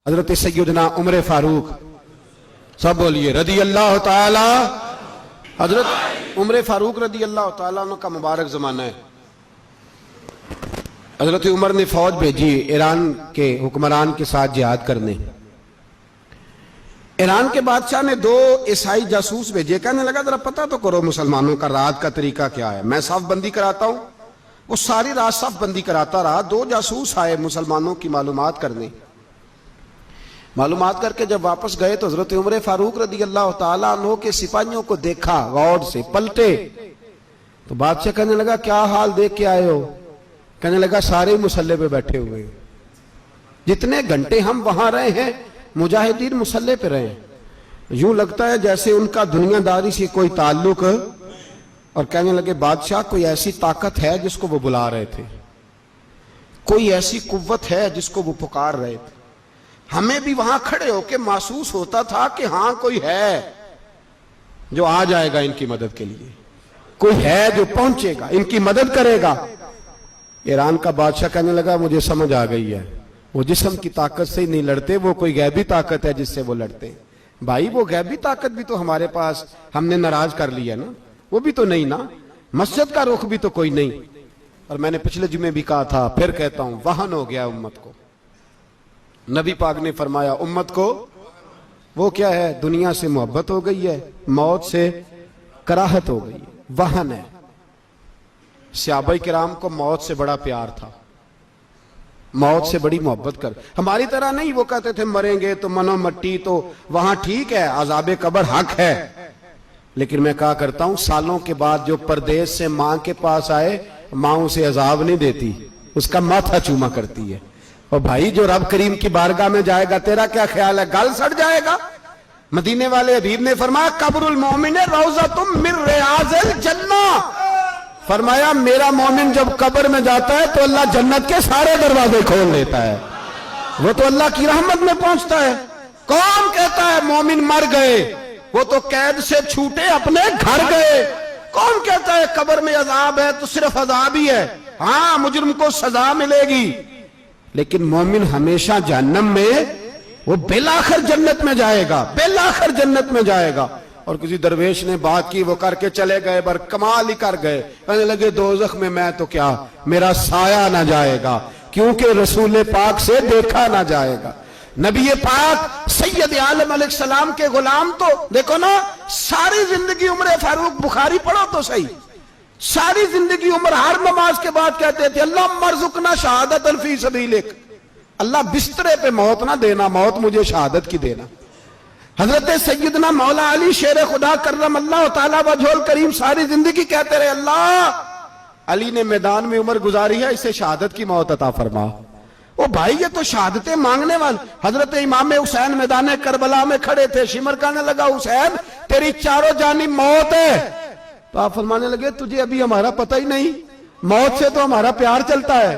حضرت سیدنا عمر فاروق، سب بولیے رضی اللہ تعالی۔ حضرت عمر فاروق رضی اللہ تعالیٰ عنہ کا مبارک زمانہ ہے۔ حضرت عمر نے فوج بھیجی ایران کے حکمران کے ساتھ جہاد کرنے۔ ایران کے بادشاہ نے 2 عیسائی جاسوس بھیجے، کہنے لگا ذرا پتہ تو کرو مسلمانوں کا رات کا طریقہ کیا ہے، میں صف بندی کراتا ہوں۔ وہ ساری رات صف بندی کراتا رہا، 2 جاسوس آئے مسلمانوں کی معلومات کرنے۔ معلومات کر کے جب واپس گئے تو حضرت عمر فاروق رضی اللہ تعالیٰ عنہ کے سپاہیوں کو دیکھا، غور سے پلٹے تو بادشاہ کہنے لگا کیا حال دیکھ کے آئے ہو؟ کہنے لگا سارے مسلح پہ بیٹھے ہوئے، جتنے گھنٹے ہم وہاں رہے ہیں مجاہدین مسلح پہ رہے ہیں، یوں لگتا ہے جیسے ان کا دنیا داری سے کوئی تعلق۔ اور کہنے لگے بادشاہ کوئی ایسی طاقت ہے جس کو وہ بلا رہے تھے، کوئی ایسی قوت ہے جس کو وہ پکار رہے تھے، ہمیں بھی وہاں کھڑے ہو کے محسوس ہوتا تھا کہ ہاں کوئی ہے جو آ جائے گا ان کی مدد کے لیے، کوئی ہے جو پہنچے گا ان کی مدد کرے گا۔ ایران کا بادشاہ کہنے لگا مجھے سمجھ آ گئی ہے، وہ جسم کی طاقت سے ہی نہیں لڑتے، وہ کوئی غیبی طاقت ہے جس سے وہ لڑتے ہیں۔ بھائی وہ غیبی طاقت بھی تو ہمارے پاس ہم نے ناراض کر لیا نا، وہ بھی تو نہیں نا، مسجد کا رخ بھی تو کوئی نہیں۔ اور میں نے پچھلے جمعے بھی کہا تھا، پھر کہتا ہوں، وہن ہو گیا امت کو۔ نبی پاک نے فرمایا امت کو وہ کیا ہے، دنیا سے محبت ہو گئی ہے، موت سے کراہت ہو گئی ہے، وہن ہے۔ صحابہ کرام کو موت سے بڑا پیار تھا، موت سے بڑی محبت کر، ہماری طرح نہیں، وہ کہتے تھے مریں گے تو منو مٹی، تو وہاں ٹھیک ہے عذاب قبر حق ہے، لیکن میں کہا کرتا ہوں سالوں کے بعد جو پردیس سے ماں کے پاس آئے، ماں اسے عذاب نہیں دیتی، اس کا ماتھا چوما کرتی ہے۔ اور بھائی جو رب کریم کی بارگاہ میں جائے گا تیرا کیا خیال ہے، گل سڑ جائے گا؟ مدینے والے حبیب نے فرمایا قبر المومن روضۃ من ریاض الجنہ، فرمایا میرا مومن جب قبر میں جاتا ہے تو اللہ جنت کے سارے دروازے کھول دیتا ہے، وہ تو اللہ کی رحمت میں پہنچتا ہے۔ کون کہتا ہے مومن مر گئے، وہ تو قید سے چھوٹے اپنے گھر گئے۔ کون کہتا ہے قبر میں عذاب ہے تو صرف عذاب ہی ہے، ہاں مجرم کو سزا ملے گی، لیکن مومن ہمیشہ جہنم میں، وہ بالآخر جنت میں جائے گا، بالآخر جنت میں جائے گا۔ اور کسی درویش نے بات کی، وہ کر کے چلے گئے، بر کمال ہی کر گئے، کہنے لگے دوزخ میں میں تو کیا، میرا سایہ نہ جائے گا، کیونکہ رسول پاک سے دیکھا نہ جائے گا۔ نبی پاک سید عالم علیہ السلام کے غلام تو دیکھو نا، ساری زندگی عمر فاروق، بخاری پڑھو تو صحیح، ساری زندگی عمر ہر نماز کے بعد کہتے تھے اللہم ارزقنا شہادت فی سبیلک، اللہ بسترے پہ موت نہ دینا، موت مجھے شہادت کی دینا۔ حضرت سیدنا مولا علی شیر خدا کرم اللہ تعالیٰ وجہ الکریم ساری زندگی کہتے رہے اللہ علی نے میدان میں عمر گزاری ہے، اسے شہادت کی موت عطا فرما۔ او بھائی یہ تو شہادتیں مانگنے والے۔ حضرت امام حسین میدان کربلا میں کھڑے تھے، شمر کہنے لگا حسین تیری چاروں جانب موت ہے، تو آپ فرمانے لگے تجھے ابھی ہمارا پتہ ہی نہیں، موت سے تو ہمارا پیار چلتا ہے۔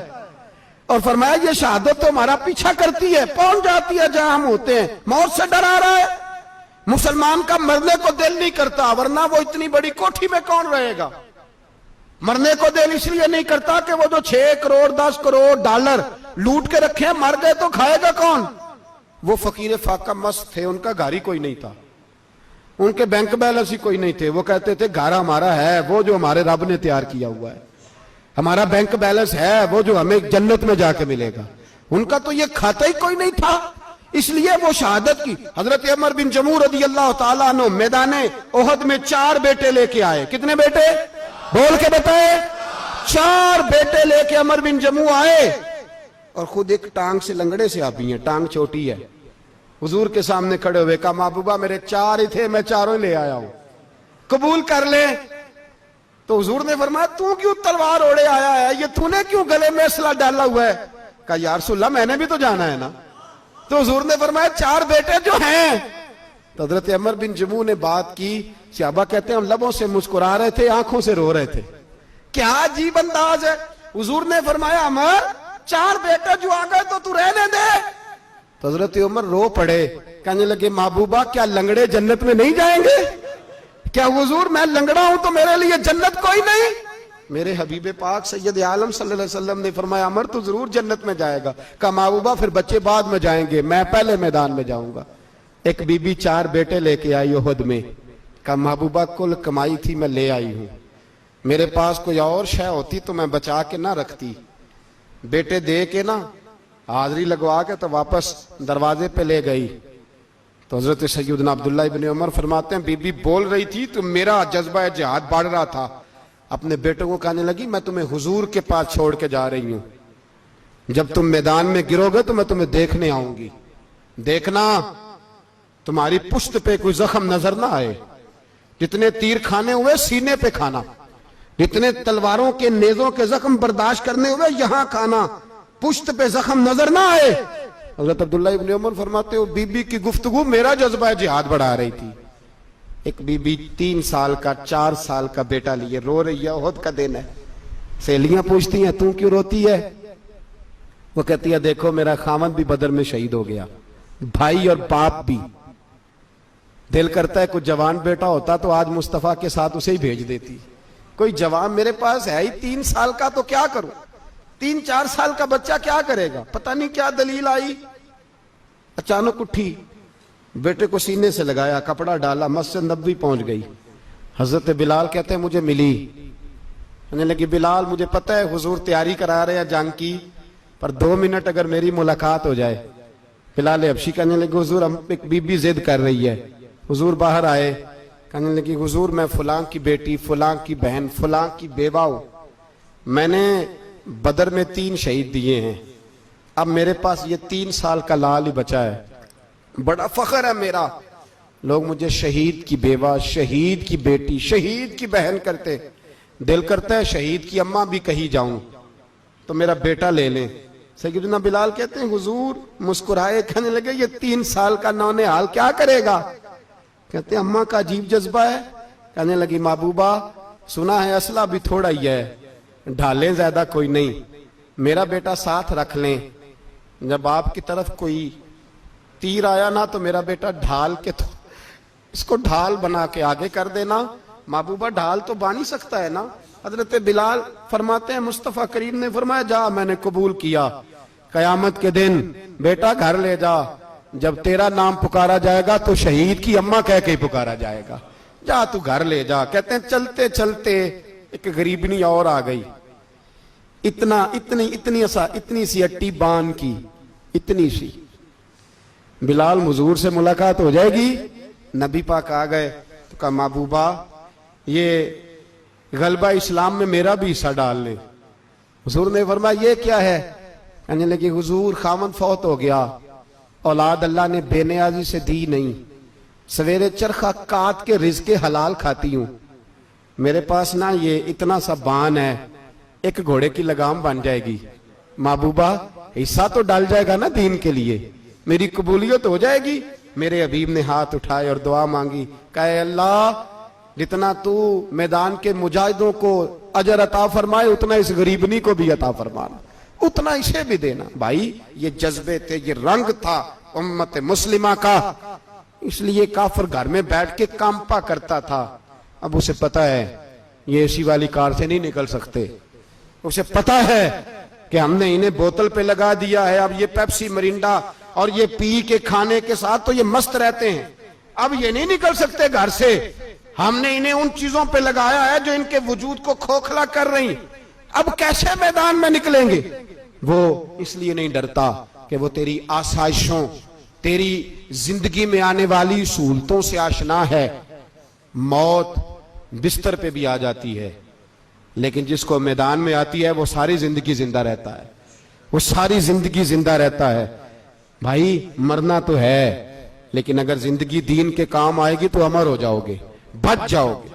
اور فرمایا یہ شہادت تو ہمارا پیچھا کرتی ہے، پہنچ جاتی ہے جہاں ہم ہوتے ہیں، موت سے ڈر آ رہا ہے۔ مسلمان کا مرنے کو دل نہیں کرتا، ورنہ وہ اتنی بڑی کوٹھی میں کون رہے گا؟ مرنے کو دل اس لیے نہیں کرتا کہ وہ جو 6 کروڑ 10 کروڑ ڈالر لوٹ کے رکھے ہیں، مر گئے تو کھائے گا کون؟ وہ فقیر فاقہ مست تھے، ان کا گھر ہی کوئی نہیں تھا، ان کے بینک بیلنس ہی کوئی نہیں تھے، وہ کہتے تھے گھر ہمارا ہے وہ جو ہمارے رب نے تیار کیا ہوا ہے، ہمارا بینک بیلنس ہے وہ جو ہمیں جنت میں جا کے ملے گا۔ ان کا تو یہ کھاتا ہی کوئی نہیں تھا، اس لیے وہ شہادت کی۔ حضرت عمر بن جموع رضی اللہ تعالیٰ عنہ میدان احد میں 4 بیٹے لے کے آئے۔ کتنے بیٹے؟ بول کے بتائے۔ 4 بیٹے لے کے عمر بن جموع آئے، اور خود ایک ٹانگ سے لنگڑے سے آپی ہیں، ٹانگ چھوٹی ہے، حضور کے سامنے کھڑے ہوئے کہا محبوبہ میرے 4 ہی تھے، میں 4 لے آیا ہوں، قبول کر لے۔ تو حضور نے فرمایا تو کیوں تلوار اوڑے آیا ہے، یہ تو نے کیوں گلے میں اسلحہ ڈالا ہوا ہے؟ کہا یا رسول اللہ میں نے بھی تو جانا ہے نا۔ تو حضور نے فرمایا 4 بیٹے جو ہیں۔ تو حضرت عمر بن جموع نے بات کی، صحابہ کہتے ہیں ہم لبوں سے مسکرا رہے تھے، آنکھوں سے رو رہے تھے، کیا عجیب انداز ہے۔ حضور نے فرمایا عمر 4 بیٹے جو آ گئے تو رہنے دے۔ تو حضرت عمر رو پڑے، کہنے لگے محبوبہ کیا لنگڑے جنت میں نہیں جائیں گے؟ کیا حضور میں لنگڑا ہوں تو میرے لیے جنت کوئی نہیں؟ میرے حبیب پاک سید عالم صلی اللہ علیہ وسلم نے فرمایا عمر تو ضرور جنت میں جائے گا. کہا محبوبہ پھر بچے بعد میں جائیں گے, میں پہلے میدان میں جاؤں گا. ایک بی بی 4 بیٹے لے کے آئی احد میں. کہا محبوبہ کل کمائی تھی میں لے آئی ہوں, میرے پاس کوئی اور شے ہوتی تو میں بچا کے نہ رکھتی. بیٹے دے کے نا حاضری لگوا کے تو واپس دروازے پہ لے گئی. تو حضرت سیدنا عبداللہ ابن عمر فرماتے ہیں بی بی بول رہی تھی تو میرا جذبہ جہاد بڑھ رہا تھا. اپنے بیٹوں کو کہنے لگی میں تمہیں حضور کے پاس چھوڑ کے جا رہی ہوں, جب تم میدان میں گرو گے تو میں تمہیں دیکھنے آؤں گی, دیکھنا تمہاری پشت پہ کوئی زخم نظر نہ آئے. جتنے تیر کھانے ہوئے سینے پہ کھانا, جتنے تلواروں کے نیزوں کے زخم برداشت کرنے ہوئے یہاں کھانا, پشت پہ زخم نظر نہ آئے. حضرت عبداللہ ابن عمر فرماتے ہو بی بی کی گفتگو میرا جذبہ جہاد بڑھا رہی تھی. ایک بی بی 3 سال کا 4 سال کا بیٹا لیے رو رہی ہے, احد کا دن ہے. سہیلیاں پوچھتی ہیں تو کیوں روتی ہے؟ وہ کہتی ہے دیکھو میرا خامد بھی بدر میں شہید ہو گیا, بھائی اور باپ بھی. دل کرتا ہے کوئی جوان بیٹا ہوتا تو آج مصطفیٰ کے ساتھ اسے ہی بھیج دیتی. کوئی جوان میرے پاس ہے ہی 3 سال کا تو کیا کروں, 3-4 سال کا بچہ کیا کرے گا؟ پتہ نہیں کیا دلیل آئی, اچانک اٹھی, بیٹے کو سینے سے لگایا, کپڑا ڈالا, مسجد نبوی پہنچ گئی. حضرت بلال کہتے ہیں مجھے ملی, کہنے لگی بلال مجھے پتہ ہے حضور تیاری کرا رہے ہیں جنگ کی, پر 2 منٹ اگر میری ملاقات ہو جائے. بلال حبشی کہنے لگے حضور ہم ایک بی بی ضد کر رہی ہے. حضور باہر آئے, کہنے لگی حضور میں فلاں کی بیٹی, فلاں کی بہن, فلاں کی بیوہ ہوں, میں نے بدر میں 3 شہید دیے ہیں, اب میرے پاس یہ 3 سال کا لال ہی بچا ہے, بڑا فخر ہے میرا. لوگ مجھے شہید کی بیوہ, شہید کی بیٹی, شہید کی بہن کرتے, دل کرتا ہے شہید کی اماں بھی کہیں جاؤں تو میرا بیٹا لے لیں. سیدنا بلال کہتے ہیں حضور مسکرائے, کہنے لگے یہ 3 سال کا نونہال کیا کرے گا؟ کہتے ہیں اماں کا عجیب جذبہ ہے. کہنے لگی محبوبہ سنا ہے اسلحہ بھی تھوڑا ہی ہے, ڈھالیں زیادہ کوئی نہیں, میرا بیٹا ساتھ رکھ لیں, جب آپ کی طرف کوئی تیر آیا نا تو میرا بیٹا ڈھال کے تو اس کو ڈھال بنا کے آگے کر دینا. محبوبہ ڈھال تو بان ہی سکتا ہے نا. حضرت بلال فرماتے ہیں مصطفیٰ کریم نے فرمایا جا میں نے قبول کیا, قیامت کے دن بیٹا گھر لے جا, جب تیرا نام پکارا جائے گا تو شہید کی اماں کہہ کے ہی پکارا جائے گا, جا تو گھر لے جا. کہتے ہیں چلتے چلتے ایک غریبنی اور آ گئی, اتنی سی اٹی بان کی, اتنی سی. بلال حضور سے ملاقات ہو جائے گی. نبی پاک آ گئے تو کہا محبوبہ یہ غلبہ اسلام میں میرا بھی حصہ ڈال لے. حضور نے فرمایا یہ کیا ہے؟ کہنے لگے حضور خامن فوت ہو گیا, اولاد اللہ نے بے نیازی سے دی نہیں, سویرے چرخہ کاٹ کے رزق حلال کھاتی ہوں, میرے پاس نا یہ اتنا سا بان ہے, ایک گھوڑے کی لگام بن جائے گی. محبوبہ حصہ تو ڈال جائے گا نا دین کے لیے, میری قبولیت ہو جائے گی. میرے حبیب نے ہاتھ اٹھائے اور دعا مانگی, کہا اے اللہ جتنا تو میدان کے مجاہدوں کو اجر عطا فرمائے اتنا اس غریبنی کو بھی عطا فرمانا, اتنا اسے بھی دینا. بھائی یہ جذبے تھے, یہ رنگ تھا امت مسلمہ کا, اس لیے کافر گھر میں بیٹھ کے کامپا کرتا تھا. اب اسے پتا ہے یہ اسی والی کار سے نہیں نکل سکتے, اسے پتا ہے کہ ہم نے انہیں بوتل پہ لگا دیا ہے, اب یہ پیپسی مرینڈا اور یہ پی کے کھانے کے ساتھ تو یہ مست رہتے ہیں, اب یہ نہیں نکل سکتے گھر سے, ہم نے انہیں ان چیزوں پہ لگایا ہے جو ان کے وجود کو کھوکھلا کر رہی, اب کیسے میدان میں نکلیں گے؟ وہ اس لیے نہیں ڈرتا کہ وہ تیری آسائشوں, تیری زندگی میں آنے والی سہولتوں سے آشنا ہے. موت بستر پہ بھی آ جاتی ہے, لیکن جس کو میدان میں آتی ہے وہ ساری زندگی زندہ رہتا ہے, وہ ساری زندگی زندہ رہتا ہے. بھائی مرنا تو ہے, لیکن اگر زندگی دین کے کام آئے گی تو امر ہو جاؤ گے, بچ جاؤ گے.